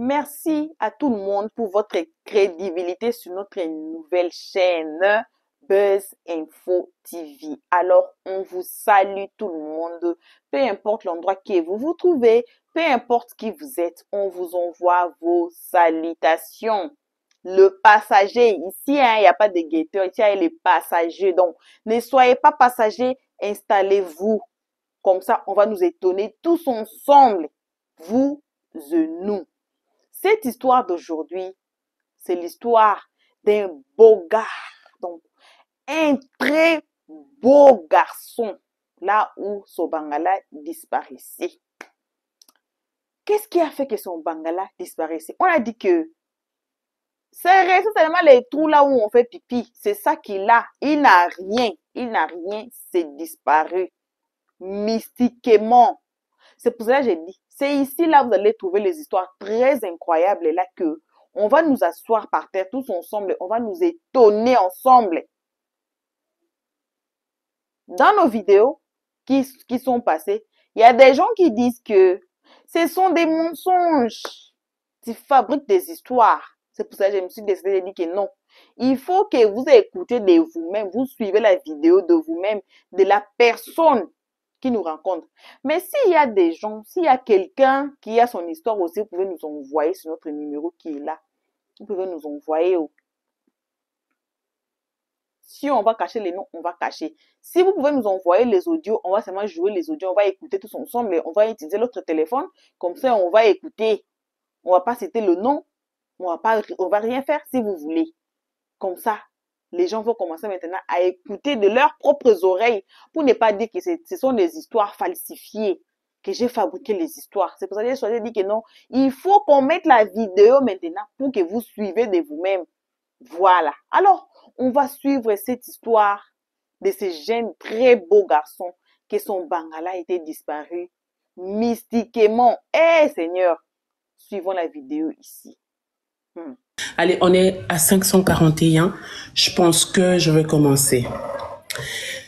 Merci à tout le monde pour votre crédibilité sur notre nouvelle chaîne Buzz Info TV. Alors, on vous salue tout le monde, peu importe l'endroit que vous vous trouvez, peu importe qui vous êtes, on vous envoie vos salutations. Le passager, ici, il n'y a pas de guetteur, ici, il y a les passagers. Donc, ne soyez pas passagers, installez-vous. Comme ça, on va nous étonner tous ensemble, vous et nous. Cette histoire d'aujourd'hui, c'est l'histoire d'un beau gars, donc un très beau garçon, là où son bangala disparaissait. Qu'est-ce qui a fait que son bangala disparaissait? On a dit que c'est resté seulement les trous là où on fait pipi. C'est ça qu'il a. Il n'a rien, c'est disparu. Mystiquement. C'est pour ça que j'ai dit, c'est ici là vous allez trouver les histoires très incroyables là que on va nous asseoir par terre tous ensemble, on va nous étonner ensemble. Dans nos vidéos qui sont passées, il y a des gens qui disent que ce sont des mensonges. Tu fabriques des histoires. C'est pour ça que je me suis décidé de dire que non. Il faut que vous écoutez de vous-même, vous suivez la vidéo de vous-même, de la personne qui nous rencontre. Mais s'il y a des gens, s'il y a quelqu'un qui a son histoire aussi, vous pouvez nous envoyer sur notre numéro qui est là. Vous pouvez nous envoyer. Si on va cacher les noms, on va cacher. Si vous pouvez nous envoyer les audios, on va seulement jouer les audios, on va écouter tous ensemble et on va utiliser l'autre téléphone. Comme ça, on va écouter. On va pas citer le nom. On va rien faire si vous voulez. Comme ça, les gens vont commencer maintenant à écouter de leurs propres oreilles pour ne pas dire que ce sont des histoires falsifiées, que j'ai fabriqué les histoires. C'est pour ça que j'ai choisi de dire que non, il faut qu'on mette la vidéo maintenant pour que vous suivez de vous-même. Voilà. Alors, on va suivre cette histoire de ce jeune très beau garçon que son bangala était disparu mystiquement. Eh Seigneur, suivons la vidéo ici. Allez, on est à 541. Je pense que je vais commencer.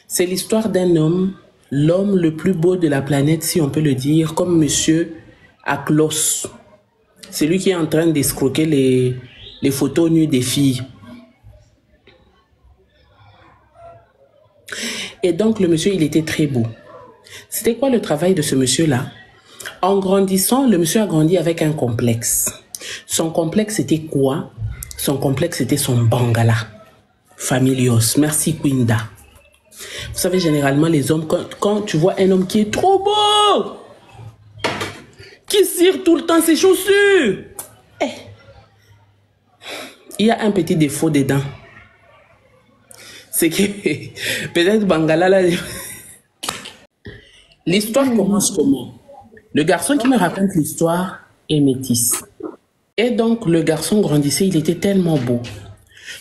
C'est l'histoire d'un homme, l'homme le plus beau de la planète, si on peut le dire, comme Monsieur Aklos. C'est lui qui est en train d'escroquer les photos nues des filles. Et donc, le monsieur, il était très beau. C'était quoi le travail de ce monsieur-là? En grandissant, le monsieur a grandi avec un complexe. Son complexe était quoi? Son complexe était son bangala. Familios. Merci, Quinda. Vous savez, généralement, les hommes, quand tu vois un homme qui est trop beau, qui cire tout le temps ses chaussures, il y a un petit défaut dedans. C'est que peut-être bangala là. L'histoire commence comment? Le garçon qui me raconte l'histoire est métis. Et donc, le garçon grandissait, il était tellement beau.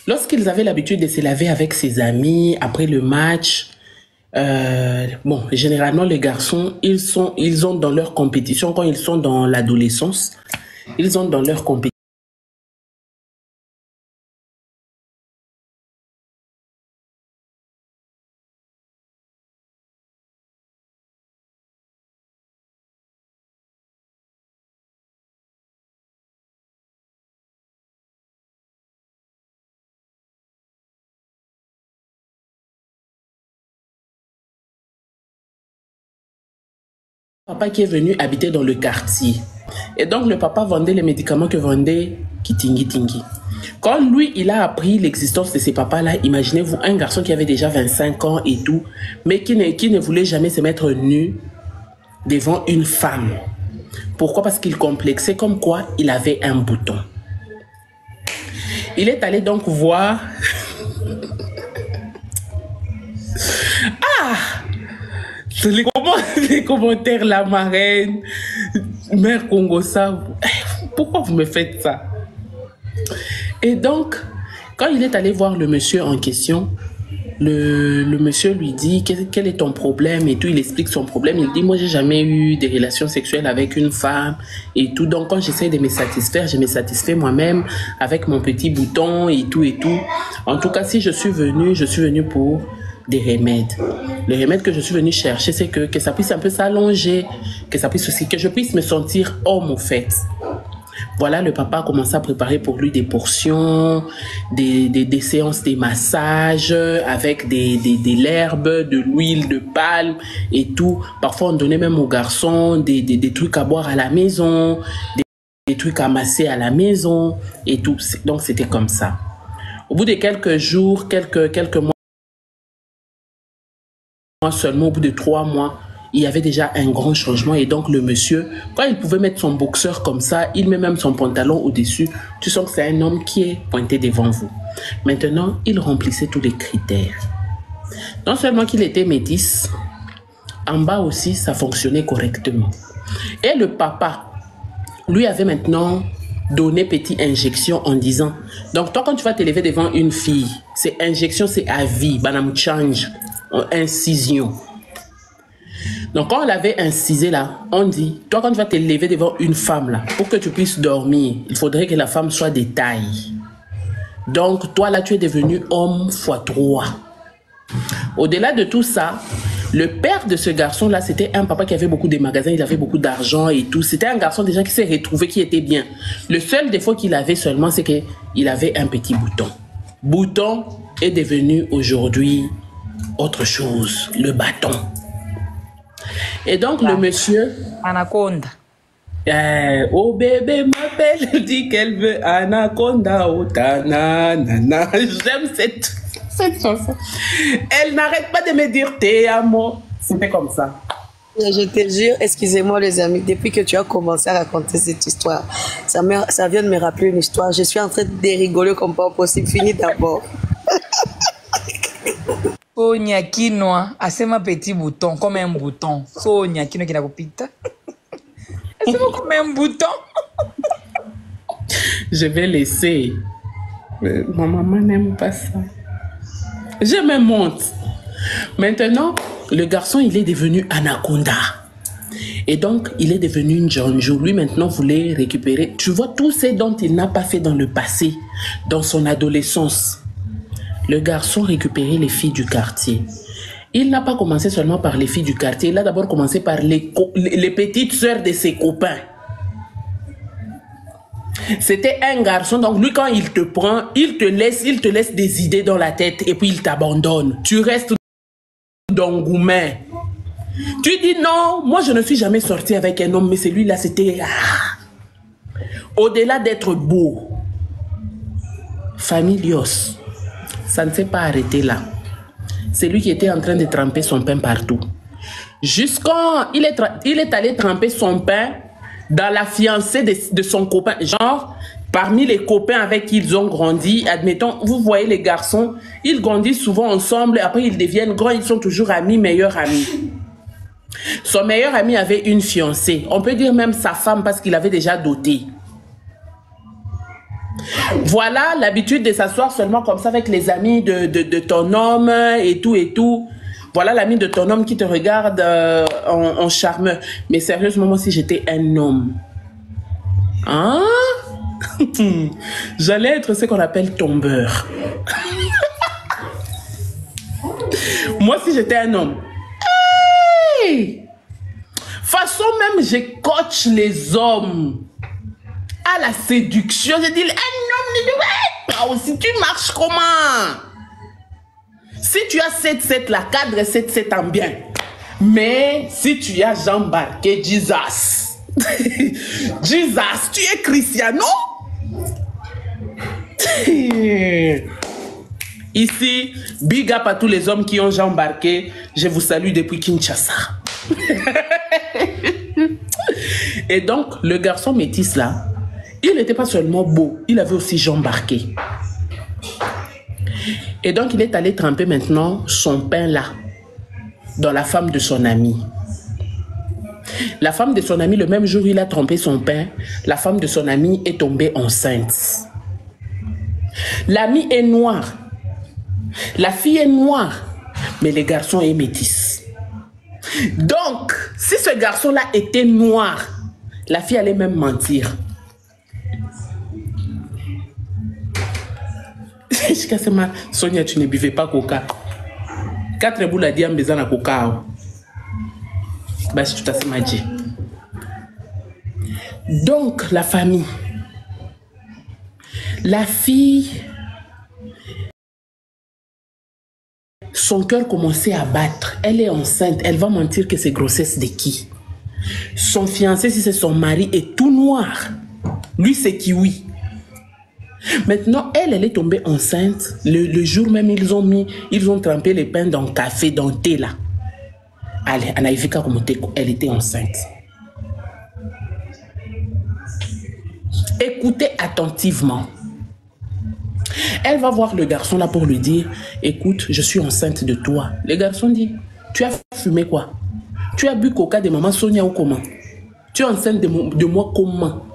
Lorsqu'ils avaient l'habitude de se laver avec ses amis, après le match, bon, généralement, les garçons, ils ont dans leur compétition, quand ils sont dans l'adolescence, ils ont dans leur compétition. Papa qui est venu habiter dans le quartier. Et donc, le papa vendait les médicaments que vendait Kitingi Tingi. Quand lui, il a appris l'existence de ces papas-là, imaginez-vous, un garçon qui avait déjà 25 ans et tout, mais qui ne voulait jamais se mettre nu devant une femme. Pourquoi? Parce qu'il complexait comme quoi il avait un bouton. Il est allé donc voir... Les commentaires, la marraine, Mère Congossa, pourquoi vous me faites ça? Et donc, quand il est allé voir le monsieur en question, le monsieur lui dit quel est ton problème et tout. Il explique son problème. Il dit, moi, j'ai jamais eu des relations sexuelles avec une femme et tout. Donc, quand j'essaie de me satisfaire, je me satisfais moi-même avec mon petit bouton et tout et tout. En tout cas, si je suis venu pour des remèdes. Le remède que je suis venu chercher, c'est que ça puisse un peu s'allonger, que ça puisse aussi, que je puisse me sentir homme au fait. Voilà, le papa a commencé à préparer pour lui des portions, des séances, des massages avec de l'herbe, de l'huile de palme et tout. Parfois, on donnait même aux garçons des trucs à boire à la maison, des trucs à masser à la maison et tout. Donc, c'était comme ça. Au bout de quelques jours, quelques mois seulement, au bout de 3 mois, il y avait déjà un grand changement. Et donc, le monsieur, quand il pouvait mettre son boxeur comme ça, il met même son pantalon au-dessus. Tu sens que c'est un homme qui est pointé devant vous. Maintenant, il remplissait tous les critères. Non seulement qu'il était métis, en bas aussi, ça fonctionnait correctement. Et le papa, lui avait maintenant donné petite injection en disant, donc toi, quand tu vas t'élever devant une fille, c'est injection, c'est à vie, banam change, incision. Donc, quand on l'avait incisé là, on dit, toi, quand tu vas te lever devant une femme là, pour que tu puisses dormir, il faudrait que la femme soit de taille. Donc, toi là, tu es devenu homme x3. Au-delà de tout ça, le père de ce garçon là, c'était un papa qui avait beaucoup de magasins, il avait beaucoup d'argent et tout. C'était un garçon déjà qui s'est retrouvé, qui était bien. Le seul défaut qu'il avait seulement, c'est qu'il avait un petit bouton. Bouton est devenu aujourd'hui autre chose, le bâton. Et donc, le monsieur... Anaconda. Oh bébé m'appelle, elle dit qu'elle veut Anaconda, oh nana. J'aime cette chanson. Elle n'arrête pas de me dire t'es amour. C'était comme ça. Je te jure, excusez-moi les amis, depuis que tu as commencé à raconter cette histoire, ça vient de me rappeler une histoire. Je suis en train de rigoler comme pas possible. Fini d'abord. Sonia quinoa, asema petit bouton, comme un bouton. Sonia quinoa qui n'a pas pita. C'est comme un bouton. Je vais laisser. Mais ma maman n'aime pas ça. Je me monte. Maintenant, le garçon, il est devenu Anaconda. Et donc, il est devenu une Janjo. Lui, maintenant, voulait récupérer. Tu vois, tout ce dont il n'a pas fait dans le passé, dans son adolescence. Le garçon récupérait les filles du quartier. Il n'a pas commencé seulement par les filles du quartier. Il a d'abord commencé par les petites sœurs de ses copains. C'était un garçon. Donc lui, quand il te prend, il te laisse des idées dans la tête et puis il t'abandonne. Tu restes dans Goumen. Tu dis non, moi je ne suis jamais sorti avec un homme, mais celui-là c'était... Au-delà d'être beau, familios. Ça ne s'est pas arrêté là. C'est lui qui était en train de tremper son pain partout. Jusqu'à il est allé tremper son pain dans la fiancée de son copain. Genre, parmi les copains avec qui ils ont grandi, admettons, vous voyez les garçons, ils grandissent souvent ensemble, après ils deviennent grands, ils sont toujours amis, meilleurs amis. Son meilleur ami avait une fiancée. On peut dire même sa femme parce qu'il avait déjà doté. Voilà l'habitude de s'asseoir seulement comme ça avec les amis de ton homme et tout et tout. Voilà l'ami de ton homme qui te regarde en charmeur. Mais sérieusement, moi si j'étais un homme, hein? J'allais être ce qu'on appelle tombeur. Moi si j'étais un homme, hey! Façon même je coach les hommes à la séduction. Je dis, un homme ne doit pas aussi. Tu marches comment? Si tu as 7-7, la cadre 7-7 en bien. Mais si tu as embarqué Jesus, Jesus, tu es Cristiano? Ici, big up à tous les hommes qui ont embarqué. Je vous salue depuis Kinshasa. Et donc, le garçon métis là, il n'était pas seulement beau, il avait aussi embarqué. Et donc, il est allé tremper maintenant son pain là, dans la femme de son ami. La femme de son ami, le même jour où il a trempé son pain, la femme de son ami est tombée enceinte. L'ami est noir, la fille est noire, mais le garçon est métis. Donc, si ce garçon-là était noir, la fille allait même mentir. Sonia, tu ne buvais pas coca. 4 boules à dire en besoin de coca. Bah, si tu t'as dit. Donc, la famille, La fille, son cœur commençait à battre. Elle est enceinte. Elle va mentir que c'est grossesse de qui? Son fiancé, si c'est son mari, est tout noir. Lui, c'est kiwi. Maintenant, elle est tombée enceinte. Le jour même, ils ont trempé les pains dans le café, dans le thé là. Allez, Anaïvika, elle était enceinte. Écoutez attentivement. Elle va voir le garçon là pour lui dire, écoute, je suis enceinte de toi. Le garçon dit, tu as fumé quoi? Tu as bu coca de maman Sonia ou comment? Tu es enceinte de moi comment?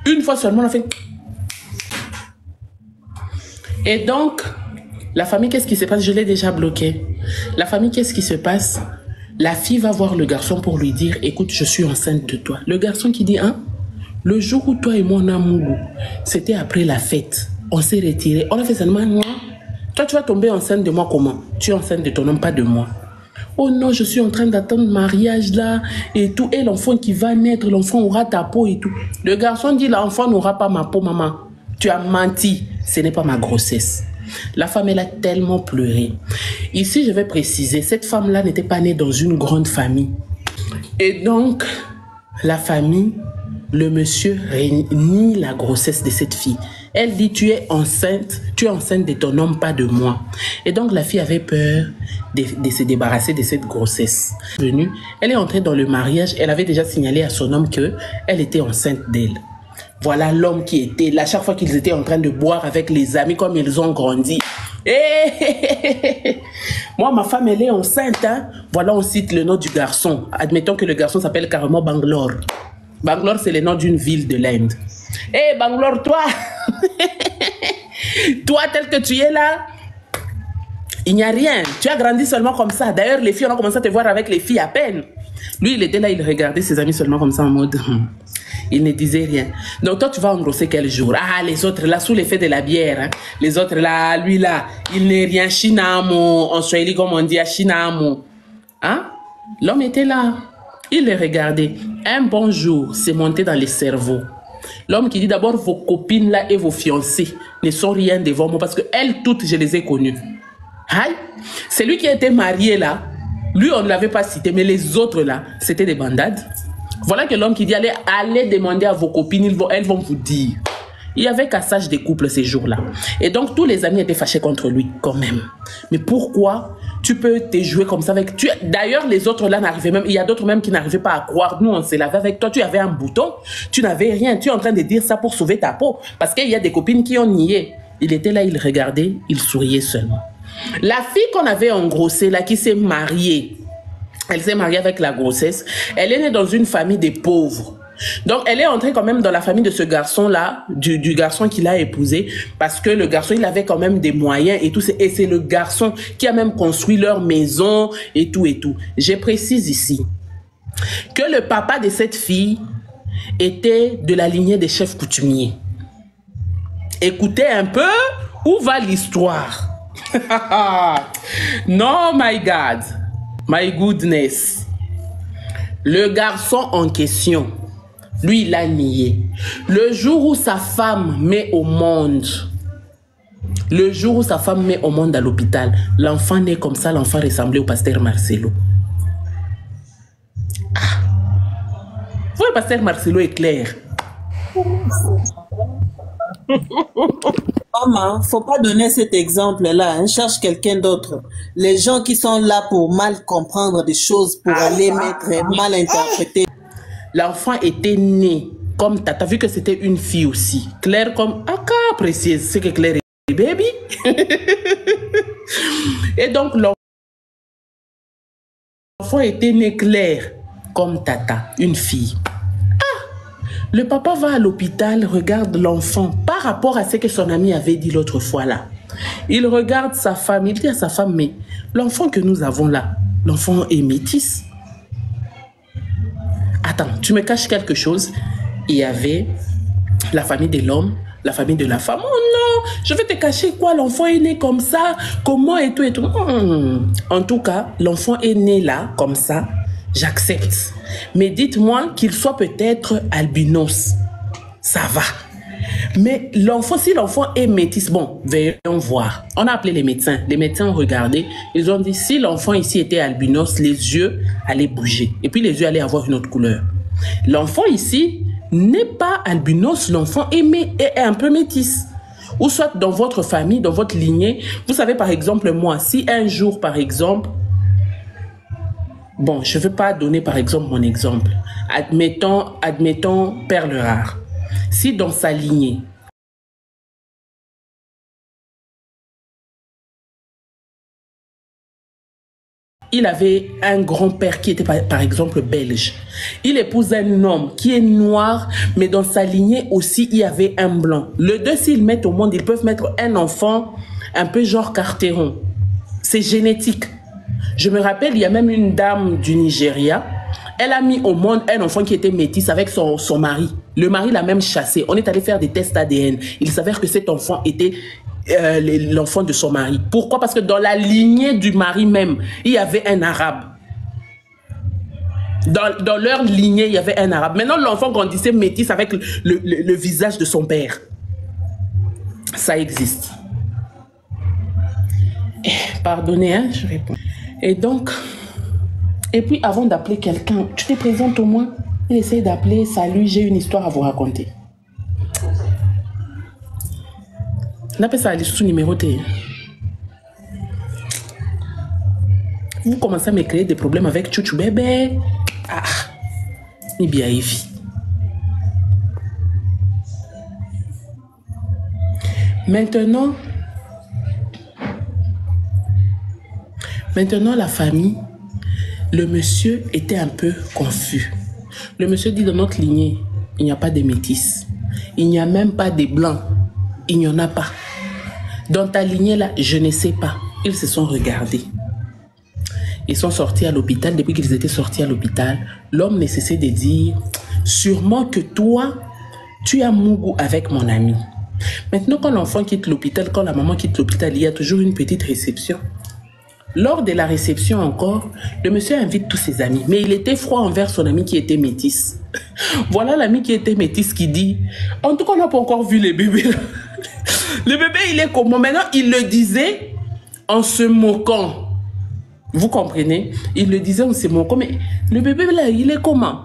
Une fois seulement, on a fait... Et donc, la famille, qu'est-ce qui se passe? Je l'ai déjà bloqué. La famille, qu'est-ce qui se passe? La fille va voir le garçon pour lui dire, écoute, je suis enceinte de toi. Le garçon qui dit, hein? Le jour où toi et moi on a Mougou, c'était après la fête. On s'est retiré. On a fait seulement moi. Toi, tu vas tomber enceinte de moi comment? Tu es enceinte de ton homme, pas de moi. Oh non, je suis en train d'attendre le mariage là et tout. Et l'enfant qui va naître, l'enfant aura ta peau et tout. Le garçon dit, l'enfant n'aura pas ma peau, maman. Tu as menti. Ce n'est pas ma grossesse. La femme, elle a tellement pleuré. Ici, je vais préciser, cette femme-là n'était pas née dans une grande famille. Et donc, la famille, le monsieur nie la grossesse de cette fille. Elle dit, tu es enceinte de ton homme, pas de moi. Et donc, la fille avait peur de se débarrasser de cette grossesse. Elle est entrée dans le mariage, elle avait déjà signalé à son homme qu'elle était enceinte d'elle. Voilà l'homme qui était là, chaque fois qu'ils étaient en train de boire avec les amis, comme ils ont grandi. Moi, ma femme, elle est enceinte. Hein? Voilà, on cite le nom du garçon. Admettons que le garçon s'appelle carrément Bangalore. Bangalore, c'est le nom d'une ville de l'Inde. Bangalore, toi, toi tel que tu es là, il n'y a rien. Tu as grandi seulement comme ça. D'ailleurs, les filles, on a commencé à te voir avec les filles à peine. Lui, il était là, il regardait ses amis seulement comme ça en mode... Il ne disait rien. Donc toi, tu vas engrosser quel jour? Ah, les autres là, sous l'effet de la bière. Hein? Les autres là, lui là, il n'est rien. Shinamo, en Swahili, comme on dit, Shinamo. Hein? L'homme était là. Il les regardait. Un bon jour, c'est monté dans les cerveaux. L'homme qui dit d'abord, vos copines là et vos fiancés ne sont rien devant moi parce que elles toutes, je les ai connues. Aïe! C'est lui qui a été marié là. Lui, on ne l'avait pas cité, mais les autres là, c'était des bandades. Voilà que l'homme qui dit, allez demander à vos copines, elles vont vous dire. Il y avait cassage des couples ces jours-là. Et donc, tous les amis étaient fâchés contre lui, quand même. Mais pourquoi tu peux te jouer comme ça avec... D'ailleurs, les autres là n'arrivaient même... Il y a d'autres même qui n'arrivaient pas à croire. Nous, on s'est lavé avec toi. Tu avais un bouton. Tu n'avais rien. Tu es en train de dire ça pour sauver ta peau. Parce qu'il y a des copines qui ont nié. Il était là, il regardait, il souriait seulement. La fille qu'on avait engrossée là, qui s'est mariée, elle s'est mariée avec la grossesse. Elle est née dans une famille de pauvres. Donc, elle est entrée quand même dans la famille de ce garçon-là, du garçon qu'il a épousé, parce que le garçon, il avait quand même des moyens et tout. Et c'est le garçon qui a même construit leur maison et tout et tout. Je précise ici que le papa de cette fille était de la lignée des chefs coutumiers. Écoutez un peu où va l'histoire. Non, my God. My goodness. Le garçon en question, lui, il a nié. Le jour où sa femme met au monde, à l'hôpital, l'enfant naît comme ça, l'enfant ressemblait au pasteur Marcelo. Ah. Vous, le pasteur Marcelo est clair. Maman, faut pas donner cet exemple-là. Hein. Cherche quelqu'un d'autre. Les gens qui sont là pour mal comprendre des choses, pour aller mettre mal interpréter. L'enfant était né comme t'as vu que c'était une fille aussi. Claire comme Aka précise. C'est que Claire est baby. Et donc l'enfant était né Claire comme Tata, une fille. Le papa va à l'hôpital, regarde l'enfant par rapport à ce que son ami avait dit l'autre fois là. Il regarde sa femme, il dit à sa femme, mais l'enfant que nous avons là, l'enfant est métis. Attends, tu me caches quelque chose. Il y avait la famille de l'homme, la famille de la femme. Oh non, je vais te cacher quoi, l'enfant est né comme ça, comment et tout et tout. En tout cas, l'enfant est né là, comme ça. J'accepte. Mais dites-moi qu'il soit peut-être albinos. Ça va. Mais l'enfant, si l'enfant est métis, bon, veillons voir. On a appelé les médecins. Les médecins ont regardé. Ils ont dit, si l'enfant ici était albinos, les yeux allaient bouger. Et puis les yeux allaient avoir une autre couleur. L'enfant ici n'est pas albinos. L'enfant est un peu métis. Ou soit dans votre famille, dans votre lignée. Vous savez, par exemple, moi, si un jour, par exemple, bon, je ne veux pas donner, par exemple, mon exemple. Admettons Perle Rare. Si dans sa lignée, il avait un grand-père qui était par exemple belge. Il épouse un homme qui est noir, mais dans sa lignée aussi, il y avait un blanc. Les deux, s'ils mettent au monde, ils peuvent mettre un enfant un peu genre Carteron. C'est génétique. Je me rappelle, il y a même une dame du Nigeria. Elle a mis au monde un enfant qui était métis avec son mari. Le mari l'a même chassé. On est allé faire des tests ADN. Il s'avère que cet enfant était l'enfant de son mari. Pourquoi? Parce que dans la lignée du mari même, il y avait un arabe. Dans leur lignée, il y avait un arabe. Maintenant, l'enfant grandissait métis avec le visage de son père. Ça existe. Pardonnez, hein, je réponds. Et donc, et puis avant d'appeler quelqu'un, tu te présentes au moins. Il essaie d'appeler, salut, j'ai une histoire à vous raconter. On appelle ça l'histoire numérotée. Vous commencez à me créer des problèmes avec Chouchou bébé. Ah, ni bien Evi. Maintenant, la famille, le monsieur était un peu confus. Le monsieur dit, dans notre lignée, il n'y a pas de métis. Il n'y a même pas de blancs. Il n'y en a pas. Dans ta lignée là, je ne sais pas. Ils se sont regardés. Ils sont sortis à l'hôpital. Depuis qu'ils étaient sortis à l'hôpital, l'homme ne cessait de dire, sûrement que toi, tu as Mougou avec mon ami. Maintenant, quand l'enfant quitte l'hôpital, quand la maman quitte l'hôpital, il y a toujours une petite réception. Lors de la réception encore, le monsieur invite tous ses amis. Mais il était froid envers son ami qui était métis. Voilà l'ami qui était métis qui dit, en tout cas, on n'a pas encore vu les bébés. Le bébé, il est comment? Maintenant, il le disait en se moquant. Vous comprenez? Il le disait en se moquant. Mais le bébé, là, il est comment?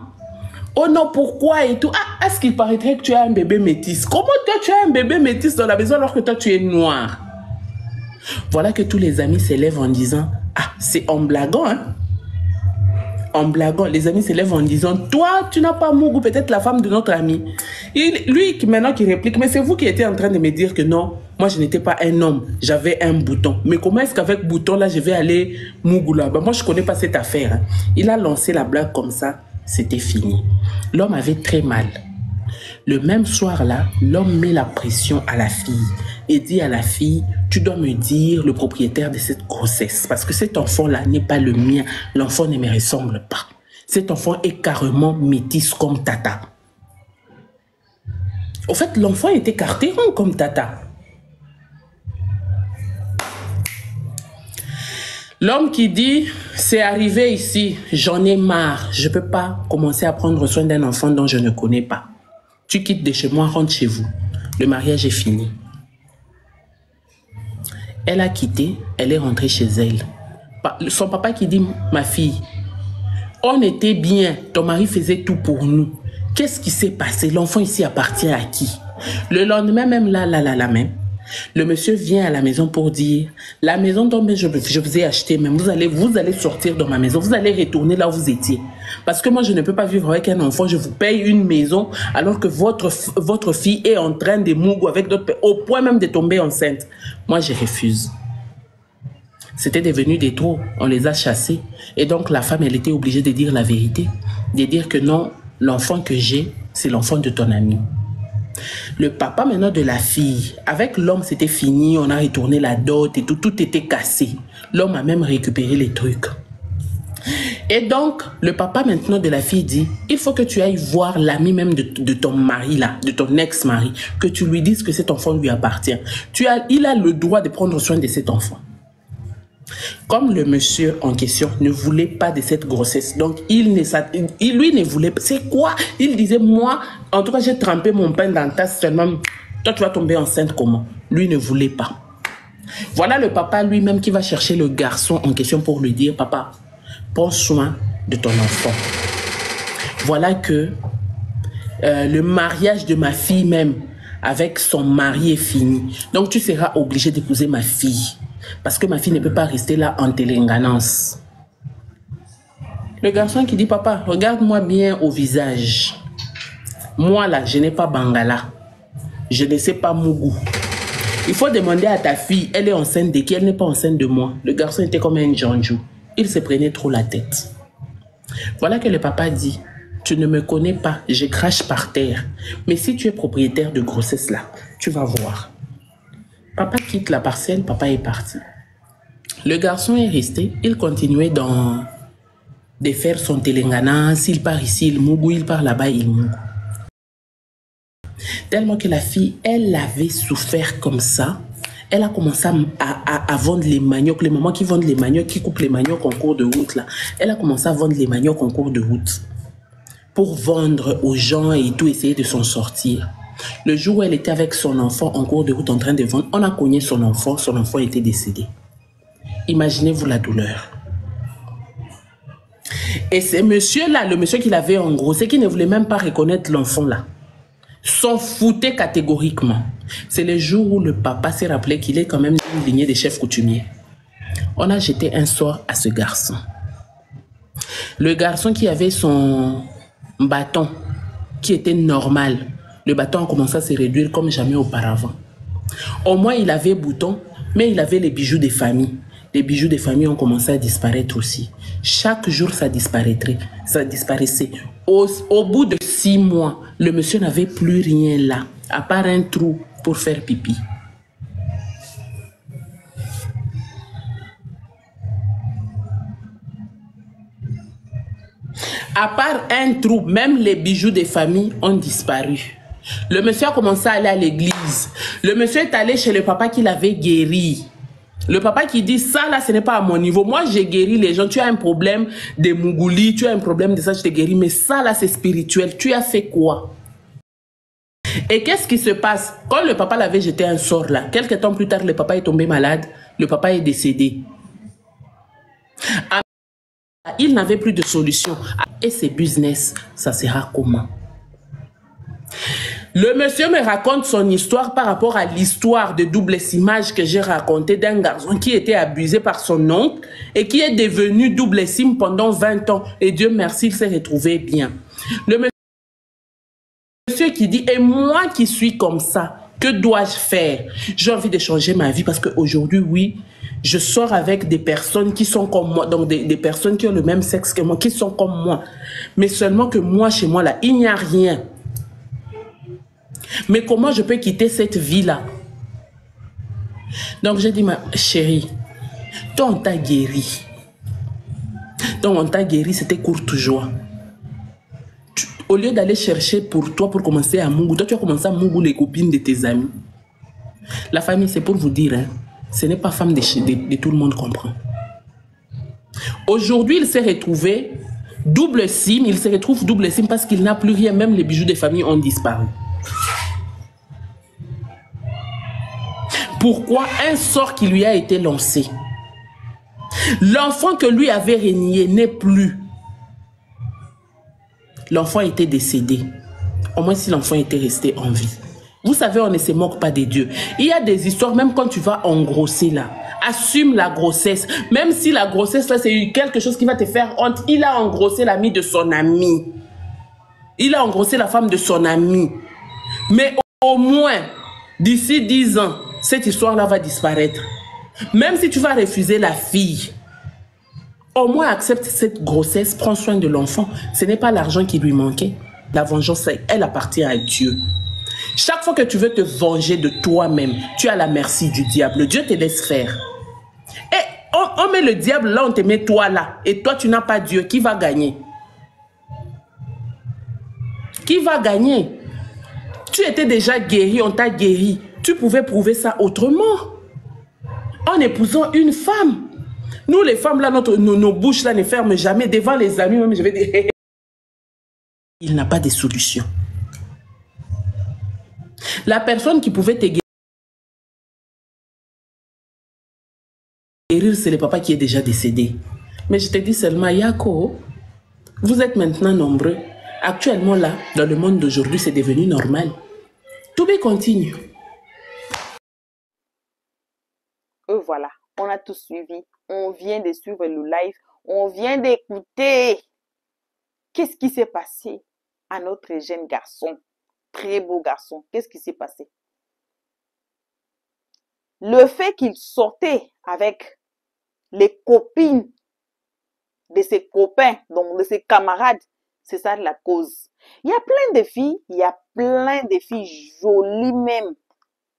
Oh non, pourquoi et tout? Ah, est-ce qu'il paraîtrait que tu as un bébé métis? Comment toi, tu as un bébé métis dans la maison alors que toi, tu es noir? Voilà que tous les amis s'élèvent en disant, ah, c'est en blaguant, hein? En blaguant, les amis s'élèvent en disant, toi, tu n'as pas Mougou, peut-être la femme de notre ami. Lui, maintenant, qui réplique, mais c'est vous qui étiez en train de me dire que non, moi, je n'étais pas un homme, j'avais un bouton. Mais comment est-ce qu'avec bouton, là, je vais aller Mougou là? Ben, moi, je ne connais pas cette affaire. Hein. Il a lancé la blague comme ça, c'était fini. L'homme avait très mal. Le même soir-là, l'homme met la pression à la fille et dit à la fille, tu dois me dire le propriétaire de cette grossesse parce que cet enfant-là n'est pas le mien. L'enfant ne me ressemble pas. Cet enfant est carrément métis comme Tata. Au fait, l'enfant était cartéron comme Tata. L'homme qui dit, c'est arrivé ici, j'en ai marre. Je ne peux pas commencer à prendre soin d'un enfant dont je ne connais pas. Tu quittes de chez moi, rentre chez vous. Le mariage est fini. Elle a quitté, elle est rentrée chez elle. Son papa qui dit, ma fille, on était bien, ton mari faisait tout pour nous. Qu'est-ce qui s'est passé? L'enfant ici appartient à qui? Le lendemain même, même, le monsieur vient à la maison pour dire, la maison dont je vous ai acheté, même vous allez sortir de ma maison, vous allez retourner là où vous étiez. Parce que moi, je ne peux pas vivre avec un enfant, je vous paye une maison alors que votre fille est en train de Mougou avec d'autres, au point même de tomber enceinte. Moi, je refuse. C'était devenu des trous, on les a chassés. Et donc, la femme, elle était obligée de dire la vérité, de dire que non, l'enfant que j'ai, c'est l'enfant de ton ami. Le papa maintenant de la fille, avec l'homme c'était fini, on a retourné la dot et tout était cassé. L'homme a même récupéré les trucs. Et donc, le papa maintenant de la fille dit, il faut que tu ailles voir l'ami même de ton mari là, de ton ex-mari, que tu lui dises que cet enfant lui appartient. Il a le droit de prendre soin de cet enfant. Comme le monsieur en question ne voulait pas de cette grossesse, donc lui ne voulait pas. C'est quoi? Il disait, moi, en tout cas, j'ai trempé mon pain dans la tasse seulement. Toi, tu vas tomber enceinte comment? Lui ne voulait pas. Voilà le papa lui-même qui va chercher le garçon en question pour lui dire, papa, prends soin de ton enfant. Voilà que le mariage de ma fille même avec son mari est fini. Donc, tu seras obligé d'épouser ma fille. Parce que ma fille ne peut pas rester là en télénganance. Le garçon qui dit, papa, regarde-moi bien au visage. Moi là, je n'ai pas Bangala. Je ne sais pas Mougou. Il faut demander à ta fille, elle est enceinte de qui? Elle n'est pas enceinte de moi. Le garçon était comme un Janjou. Il se prenait trop la tête. Voilà que le papa dit, tu ne me connais pas, je crache par terre. Mais si tu es propriétaire de grossesse là, tu vas voir. Papa quitte la parcelle, papa est parti. Le garçon est resté, il continuait de faire son télégana. S'il part ici, il mougou, il part là-bas, il mougou. Tellement que la fille, elle avait souffert comme ça. Elle a commencé à vendre les maniocs, les mamans qui vendent les maniocs, qui coupent les maniocs en cours de route là. Elle a commencé à vendre les maniocs en cours de route pour vendre aux gens et tout, essayer de s'en sortir. Le jour où elle était avec son enfant en cours de route en train de vendre, on a cogné son enfant était décédé. Imaginez-vous la douleur. Et ce monsieur-là, le monsieur qui l'avait engrossé, qui ne voulait même pas reconnaître l'enfant là, s'en foutait catégoriquement. C'est le jour où le papa s'est rappelé qu'il est quand même d'une lignée de chefs coutumiers. On a jeté un sort à ce garçon. Le garçon qui avait son bâton, qui était normal, le bâton a commencé à se réduire comme jamais auparavant. Au moins, il avait bouton, mais il avait les bijoux des familles. Les bijoux des familles ont commencé à disparaître aussi. Chaque jour, ça disparaissait. Au bout de 6 mois, le monsieur n'avait plus rien là, à part un trou pour faire pipi. À part un trou, même les bijoux des familles ont disparu. Le monsieur a commencé à aller à l'église. Le monsieur est allé chez le papa qui l'avait guéri. Le papa qui dit, ça là, ce n'est pas à mon niveau. Moi, j'ai guéri les gens. Tu as un problème de Mougouli, tu as un problème de ça, je t'ai guéri. Mais ça là, c'est spirituel. Tu as fait quoi? Et qu'est-ce qui se passe? Quand le papa l'avait jeté un sort là, quelques temps plus tard, le papa est tombé malade. Le papa est décédé. Il n'avait plus de solution. Et ses business, ça sera comment? Le monsieur me raconte son histoire par rapport à l'histoire de double simage que j'ai raconté d'un garçon qui était abusé par son oncle et qui est devenu double sim pendant 20 ans. Et Dieu merci, il s'est retrouvé bien. Le monsieur qui dit, et moi qui suis comme ça, que dois-je faire? J'ai envie de changer ma vie parce qu'aujourd'hui, oui, je sors avec des personnes qui sont comme moi, donc des personnes qui ont le même sexe que moi, qui sont comme moi. Mais seulement que moi, chez moi, là, il n'y a rien. Mais comment je peux quitter cette vie-là? Donc, j'ai dit, ma chérie, toi, on t'a guéri. Donc, on t'a guéri, c'était courte joie. Au lieu d'aller chercher pour toi, pour commencer à mougou, toi, tu as commencé à mougou les copines de tes amis. La famille, c'est pour vous dire, hein, ce n'est pas femme de tout le monde comprend. Aujourd'hui, il s'est retrouvé double sim, il se retrouve double sim parce qu'il n'a plus rien, même les bijoux des familles ont disparu. Pourquoi? Un sort qui lui a été lancé. L'enfant que lui avait renié n'est plus. L'enfant était décédé. Au moins si l'enfant était resté en vie. Vous savez, on ne se moque pas des dieux. Il y a des histoires, même quand tu vas engrosser là, assume la grossesse. Même si la grossesse là, c'est quelque chose qui va te faire honte. Il a engrossé l'ami de son ami. Il a engrossé la femme de son ami. Mais au moins, d'ici 10 ans, cette histoire-là va disparaître. Même si tu vas refuser la fille, au moins accepte cette grossesse, prends soin de l'enfant. Ce n'est pas l'argent qui lui manquait. La vengeance, elle appartient à Dieu. Chaque fois que tu veux te venger de toi-même, tu as la merci du diable. Dieu te laisse faire. Et on met le diable là, on te met toi là. Et toi, tu n'as pas Dieu. Qui va gagner? Qui va gagner? Tu étais déjà guéri, on t'a guéri. Tu pouvais prouver ça autrement. En épousant une femme. Nous, les femmes, là, nos bouches, là, ne ferment jamais. Devant les amis, même, je vais dire, il n'a pas de solution. La personne qui pouvait te guérir, c'est le papa qui est déjà décédé. Mais je te dis seulement, Yako, vous êtes maintenant nombreux. Actuellement, là, dans le monde d'aujourd'hui, c'est devenu normal. To be continue. Voilà, on a tout suivi. On vient de suivre le live. On vient d'écouter. Qu'est-ce qui s'est passé à notre jeune garçon? Très beau garçon. Qu'est-ce qui s'est passé? Le fait qu'il sortait avec les copines de ses copains, donc de ses camarades, c'est ça la cause. Il y a plein de filles, jolies même,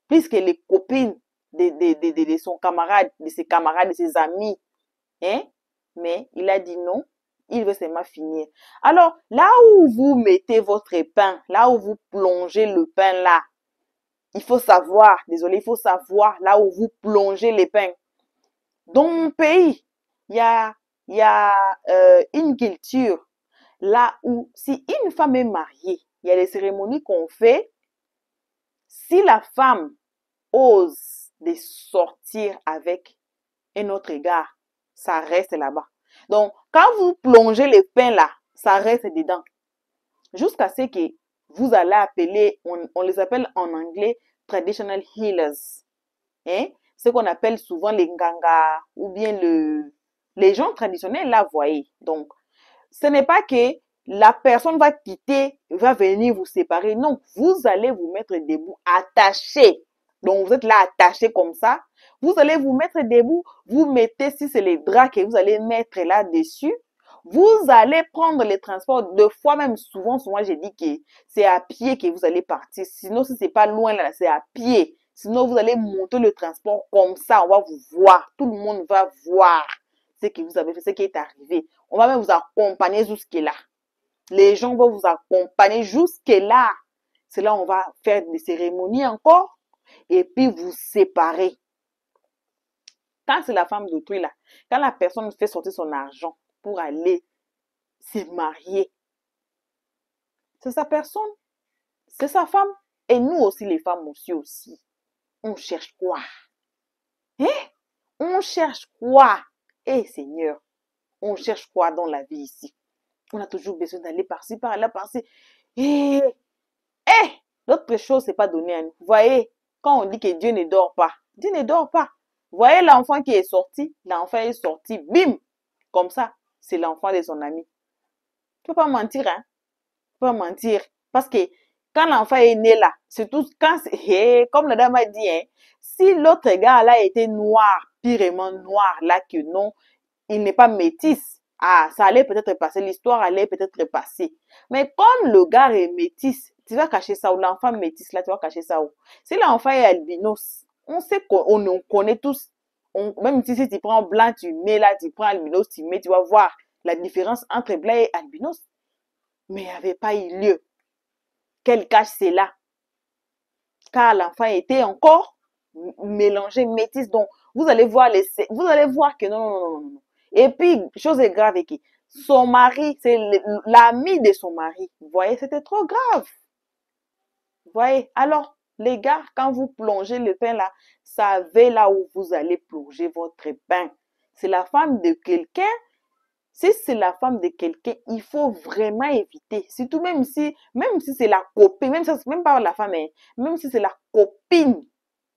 plus que les copines de son camarade, de ses camarades, de ses amis. Hein? Mais il a dit non, il veut seulement finir. Alors, là où vous mettez votre pain, là où vous plongez le pain là, il faut savoir, désolé, il faut savoir là où vous plongez les pains. Dans mon pays, il y a une culture là où si une femme est mariée, il y a des cérémonies qu'on fait. Si la femme ose de sortir avec un autre gars, ça reste là-bas. Donc, quand vous plongez les pains là, ça reste dedans. Jusqu'à ce que vous allez appeler, on les appelle en anglais traditional healers. Hein? Ce qu'on appelle souvent les nganga ou bien les gens traditionnels là, voyez. Donc, ce n'est pas que la personne va quitter, va venir vous séparer. Non, vous allez vous mettre debout, attachés. Donc, vous êtes là attachés comme ça. Vous allez vous mettre debout. Vous mettez, si c'est les draps que vous allez mettre là-dessus, vous allez prendre les transports. Deux fois même, souvent, j'ai dit que c'est à pied que vous allez partir. Sinon, si c'est pas loin là, c'est à pied. Sinon, vous allez monter le transport comme ça. On va vous voir. Tout le monde va voir ce que vous avez fait, ce qui est arrivé. On va même vous accompagner jusque-là. Les gens vont vous accompagner jusque-là. C'est là où on va faire des cérémonies encore et puis vous séparer. Quand c'est la femme d'autrui là, quand la personne fait sortir son argent pour aller se marier, c'est sa personne, c'est sa femme. Et nous aussi, les femmes aussi. On cherche quoi? Hein? On cherche quoi? Eh Seigneur, on cherche quoi dans la vie ici? On a toujours besoin d'aller par-ci, par-là, par-ci. L'autre chose, c'est pas donné à nous. Vous voyez, quand on dit que Dieu ne dort pas, Dieu ne dort pas. Vous voyez l'enfant qui est sorti, bim, comme ça, c'est l'enfant de son ami. Tu peux pas mentir, hein? Tu peux pas mentir. Parce que quand l'enfant est né là, surtout quand, comme la dame a dit, hein, si l'autre gars là était noir, pirement noir, là que non, il n'est pas métis. Ah, ça allait peut-être passer, l'histoire allait peut-être passer. Mais comme le gars est métis, tu vas cacher ça où? L'enfant métis là, tu vas cacher ça où? Si l'enfant est albinos, on sait qu'on connaît tous. Même si tu prends blanc, tu mets là, tu prends albinos, tu mets, tu vas voir la différence entre blanc et albinos. Mais il n'y avait pas eu lieu. Quel cache c'est là? Car l'enfant était encore mélangé, métis. Donc, vous allez voir que non. Et puis, chose est grave, et son mari, c'est l'ami de son mari. Vous voyez, c'était trop grave. Vous voyez, alors, les gars, quand vous plongez le pain là, savez là où vous allez plonger votre pain. C'est la femme de quelqu'un. Si c'est la femme de quelqu'un, il faut vraiment éviter. Surtout même si c'est la copine, même pas la femme, hein, même si c'est la copine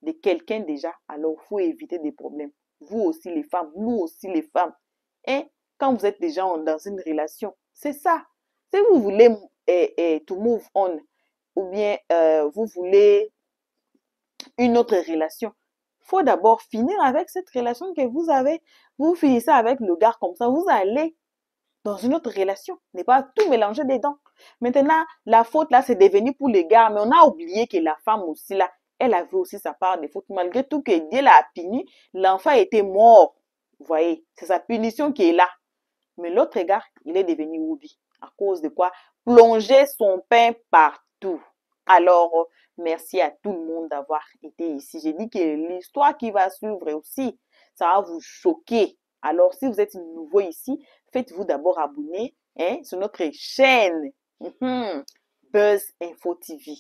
de quelqu'un déjà, alors il faut éviter des problèmes. Vous aussi les femmes, nous aussi les femmes. Et quand vous êtes déjà dans une relation, c'est ça. Si vous voulez to move on, ou bien vous voulez une autre relation, faut d'abord finir avec cette relation que vous avez. Vous finissez avec le gars comme ça, vous allez dans une autre relation. Ne pas tout mélanger dedans. Maintenant, la faute là, c'est devenu pour les gars, mais on a oublié que la femme aussi là, elle avait aussi sa part de faute. Malgré tout que Dieu l'a puni, l'enfant était mort. Vous voyez, c'est sa punition qui est là. Mais l'autre gars, il est devenu Woubi. À cause de quoi? Plonger son pain partout. Alors, merci à tout le monde d'avoir été ici. J'ai dit que l'histoire qui va suivre aussi, ça va vous choquer. Alors, si vous êtes nouveau ici, faites-vous d'abord abonner sur notre chaîne Buzz Info TV.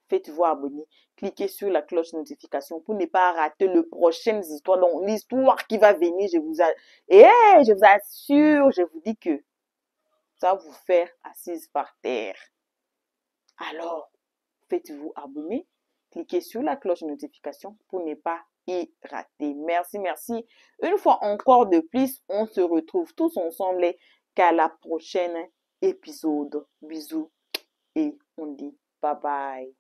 Faites-vous abonner. Cliquez sur la cloche de notification pour ne pas rater les prochaines histoires. Donc, l'histoire qui va venir, je vous assure, je vous dis que ça va vous faire assise par terre. Alors, faites-vous abonner. Cliquez sur la cloche de notification pour ne pas y rater. Merci, merci. Une fois encore de plus, on se retrouve tous ensemble qu'à la prochaine épisode. Bisous et on dit bye bye.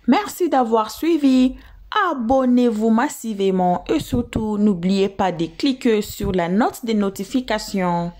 Merci d'avoir suivi. Abonnez-vous massivement et surtout n'oubliez pas de cliquer sur la note de notification.